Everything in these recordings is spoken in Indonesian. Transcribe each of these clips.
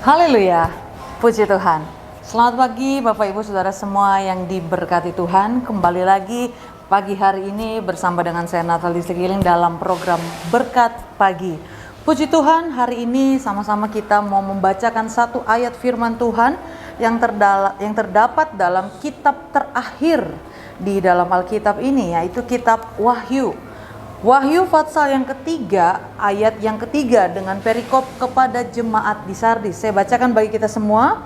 Haleluya, puji Tuhan. Selamat pagi Bapak Ibu Saudara semua yang diberkati Tuhan. Kembali lagi pagi hari ini bersama dengan saya Nathalie Segiling dalam program Berkat Pagi. Puji Tuhan, hari ini sama-sama kita mau membacakan satu ayat firman Tuhan yang terdapat dalam kitab terakhir di dalam Alkitab ini, yaitu kitab Wahyu. Wahyu pasal yang ketiga, ayat yang ketiga dengan perikop kepada jemaat di Sardis. Saya bacakan bagi kita semua.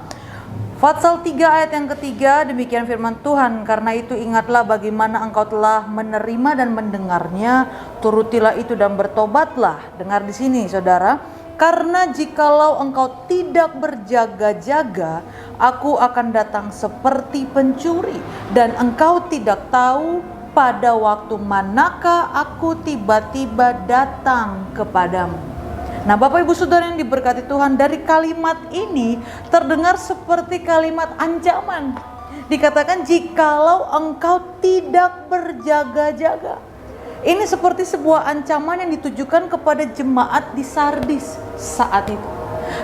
Pasal 3 ayat yang ketiga, demikian firman Tuhan, karena itu ingatlah bagaimana engkau telah menerima dan mendengarnya, turutilah itu dan bertobatlah. Dengar di sini saudara, karena jikalau engkau tidak berjaga-jaga, aku akan datang seperti pencuri, dan engkau tidak tahu pada waktu manakah aku tiba-tiba datang kepadamu. Nah Bapak Ibu Saudara yang diberkati Tuhan, dari kalimat ini terdengar seperti kalimat ancaman. Dikatakan jikalau engkau tidak berjaga-jaga. Ini seperti sebuah ancaman yang ditujukan kepada jemaat di Sardis saat itu.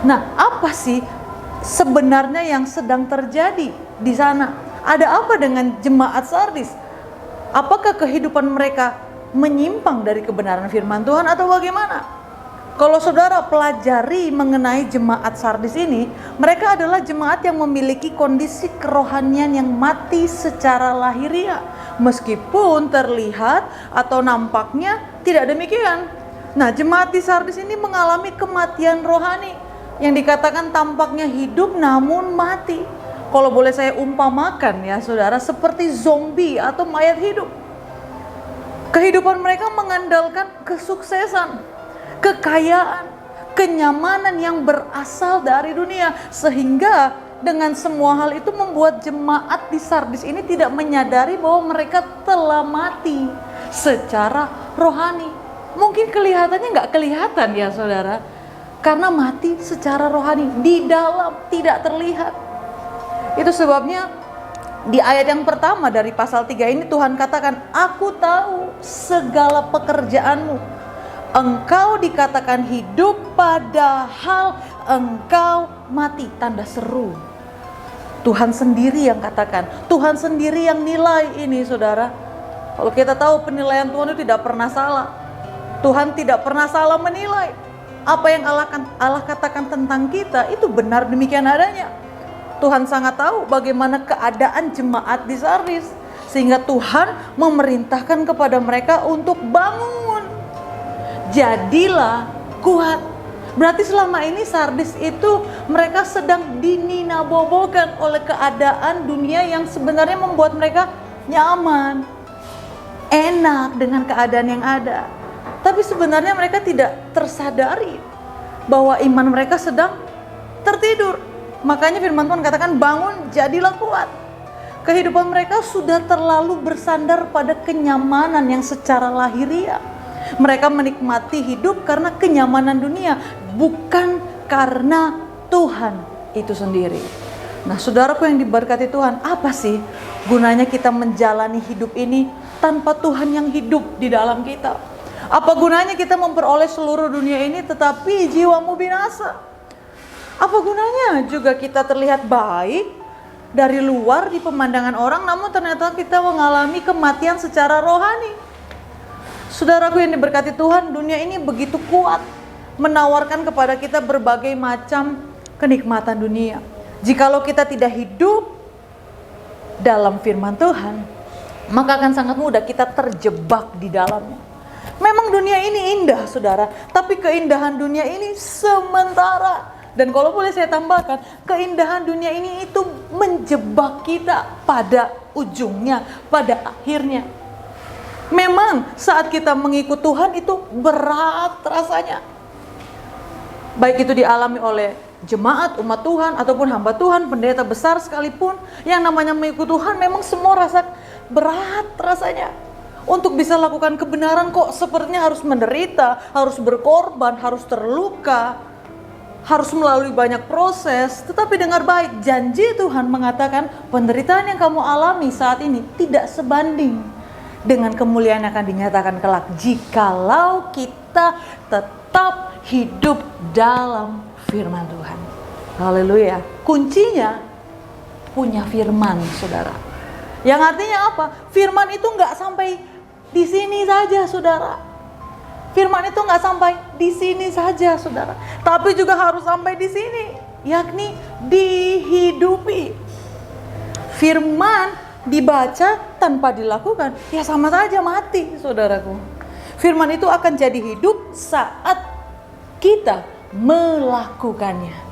Nah apa sih sebenarnya yang sedang terjadi di sana? Ada apa dengan jemaat Sardis? Apakah kehidupan mereka menyimpang dari kebenaran firman Tuhan atau bagaimana? Kalau saudara pelajari mengenai jemaat Sardis ini, mereka adalah jemaat yang memiliki kondisi kerohanian yang mati secara lahiriah. Meskipun terlihat atau nampaknya tidak demikian. Nah, jemaat di Sardis ini mengalami kematian rohani yang dikatakan tampaknya hidup namun mati. Kalau boleh saya umpamakan ya saudara, seperti zombie atau mayat hidup. Kehidupan mereka mengandalkan kesuksesan, kekayaan, kenyamanan yang berasal dari dunia. Sehingga dengan semua hal itu membuat jemaat di Sardis ini tidak menyadari bahwa mereka telah mati secara rohani. Mungkin kelihatannya nggak kelihatan ya saudara, karena mati secara rohani, di dalam tidak terlihat. Itu sebabnya di ayat yang pertama dari pasal 3 ini Tuhan katakan, aku tahu segala pekerjaanmu. Engkau dikatakan hidup padahal engkau mati. Tanda seru. Tuhan sendiri yang katakan, Tuhan sendiri yang nilai ini saudara. Kalau kita tahu penilaian Tuhan itu tidak pernah salah. Tuhan tidak pernah salah menilai. Apa yang Allah katakan tentang kita itu benar demikian adanya. Tuhan sangat tahu bagaimana keadaan jemaat di Sardis, sehingga Tuhan memerintahkan kepada mereka untuk bangun. Jadilah kuat. Berarti selama ini Sardis itu mereka sedang dininabobokan oleh keadaan dunia yang sebenarnya membuat mereka nyaman, enak dengan keadaan yang ada. Tapi sebenarnya mereka tidak tersadari bahwa iman mereka sedang tertidur. Makanya firman Tuhan katakan bangun, jadilah kuat. Kehidupan mereka sudah terlalu bersandar pada kenyamanan yang secara lahiriah. Mereka menikmati hidup karena kenyamanan dunia, bukan karena Tuhan itu sendiri. Nah saudaraku yang diberkati Tuhan, apa sih gunanya kita menjalani hidup ini tanpa Tuhan yang hidup di dalam kita? Apa gunanya kita memperoleh seluruh dunia ini tetapi jiwamu binasa? Apa gunanya juga kita terlihat baik dari luar di pemandangan orang, namun ternyata kita mengalami kematian secara rohani. Saudaraku yang diberkati Tuhan, dunia ini begitu kuat menawarkan kepada kita berbagai macam kenikmatan dunia. Jikalau kita tidak hidup dalam firman Tuhan, maka akan sangat mudah kita terjebak di dalamnya. Memang dunia ini indah saudara, tapi keindahan dunia ini sementara. Dan kalau boleh saya tambahkan, keindahan dunia ini itu menjebak kita pada ujungnya, pada akhirnya. Memang saat kita mengikut Tuhan itu berat rasanya. Baik itu dialami oleh jemaat, umat Tuhan, ataupun hamba Tuhan, pendeta besar sekalipun. Yang namanya mengikut Tuhan memang semua rasa berat rasanya. Untuk bisa lakukan kebenaran kok sepertinya harus menderita, harus berkorban, harus terluka, harus melalui banyak proses. Tetapi dengar baik, janji Tuhan mengatakan penderitaan yang kamu alami saat ini tidak sebanding dengan kemuliaan yang akan dinyatakan kelak, jikalau kita tetap hidup dalam firman Tuhan. Haleluya. Kuncinya punya firman, saudara. Yang artinya apa? Firman itu nggak sampai di sini saja, saudara. Firman itu nggak sampai di sini saja, saudara. Tapi juga harus sampai di sini, yakni dihidupi. Firman dibaca tanpa dilakukan, ya sama saja mati, saudaraku. Firman itu akan jadi hidup saat kita melakukannya.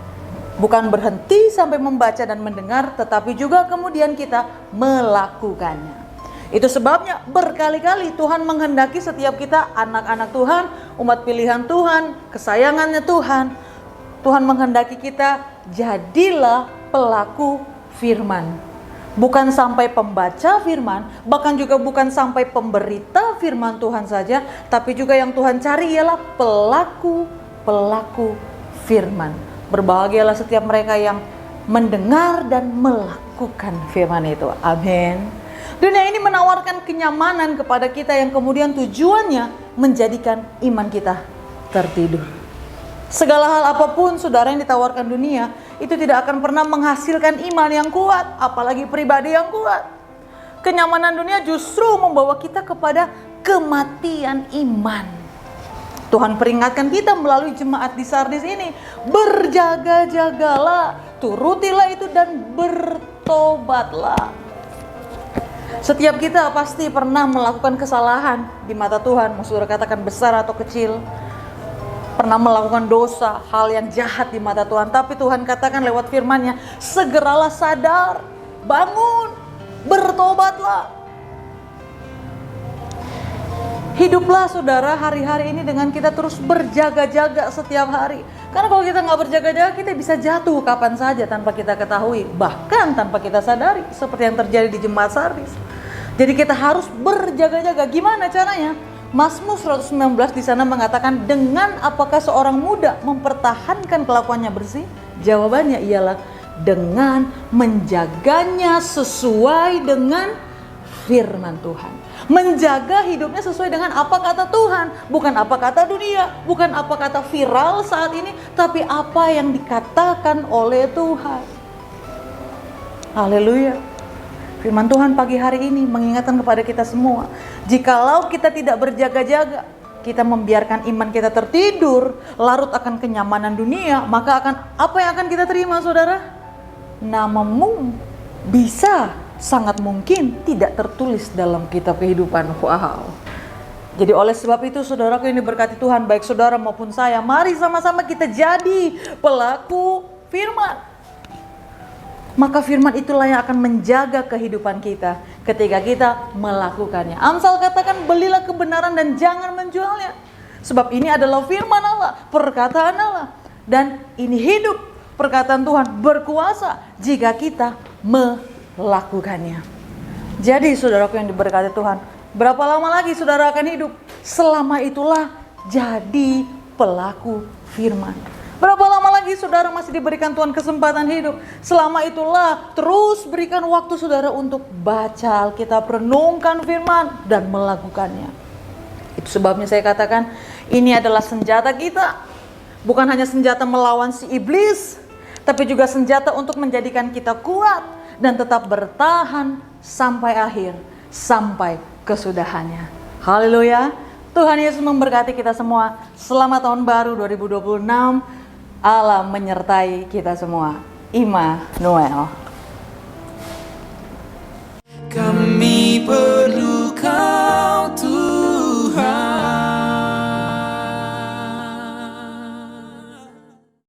Bukan berhenti sampai membaca dan mendengar, tetapi juga kemudian kita melakukannya. Itu sebabnya berkali-kali Tuhan menghendaki setiap kita anak-anak Tuhan, umat pilihan Tuhan, kesayangannya Tuhan. Tuhan menghendaki kita jadilah pelaku firman. Bukan sampai pembaca firman, bahkan juga bukan sampai pemberita firman Tuhan saja, tapi juga yang Tuhan cari ialah pelaku firman. Berbahagialah setiap mereka yang mendengar dan melakukan firman itu. Amin. Dunia ini menawarkan kenyamanan kepada kita yang kemudian tujuannya menjadikan iman kita tertidur. Segala hal apapun, saudara, yang ditawarkan dunia itu tidak akan pernah menghasilkan iman yang kuat, apalagi pribadi yang kuat. Kenyamanan dunia justru membawa kita kepada kematian iman. Tuhan peringatkan kita melalui jemaat di Sardis ini, berjaga-jagalah, turutilah itu dan bertobatlah. Setiap kita pasti pernah melakukan kesalahan di mata Tuhan, mau saudara katakan besar atau kecil. Pernah melakukan dosa, hal yang jahat di mata Tuhan. Tapi Tuhan katakan lewat firman-Nya, segeralah sadar, bangun, bertobatlah. Hiduplah saudara hari-hari ini dengan kita terus berjaga-jaga setiap hari. Karena kalau kita nggak berjaga-jaga, kita bisa jatuh kapan saja tanpa kita ketahui. Bahkan tanpa kita sadari, seperti yang terjadi di jemaat Sardis. Jadi kita harus berjaga-jaga. Gimana caranya? Mazmur 119 di sana mengatakan, dengan apakah seorang muda mempertahankan kelakuannya bersih? Jawabannya ialah dengan menjaganya sesuai dengan firman Tuhan. Menjaga hidupnya sesuai dengan apa kata Tuhan, bukan apa kata dunia, bukan apa kata viral saat ini, tapi apa yang dikatakan oleh Tuhan. Haleluya. Firman Tuhan pagi hari ini mengingatkan kepada kita semua, jikalau kita tidak berjaga-jaga, kita membiarkan iman kita tertidur, larut akan kenyamanan dunia, maka apa yang akan kita terima, saudara? Namamu bisa sangat mungkin tidak tertulis dalam kitab kehidupan. Wow. Jadi oleh sebab itu, saudaraku yang diberkati Tuhan, baik saudara maupun saya, mari sama-sama kita jadi pelaku firman. Maka firman itulah yang akan menjaga kehidupan kita ketika kita melakukannya. Amsal katakan, belilah kebenaran dan jangan menjualnya. Sebab ini adalah firman Allah, perkataan Allah. Dan ini hidup, perkataan Tuhan berkuasa jika kita melakukannya. Jadi saudaraku yang diberkati Tuhan, berapa lama lagi saudara akan hidup? Selama itulah jadi pelaku firman. Berapa lama lagi saudara masih diberikan Tuhan kesempatan hidup? Selama itulah terus berikan waktu saudara untuk baca Alkitab, renungkan firman dan melakukannya. Itu sebabnya saya katakan ini adalah senjata kita. Bukan hanya senjata melawan si iblis, tapi juga senjata untuk menjadikan kita kuat dan tetap bertahan sampai akhir, sampai kesudahannya. Haleluya. Tuhan Yesus memberkati kita semua. Selamat tahun baru 2026. Allah menyertai kita semua. Immanuel. Kami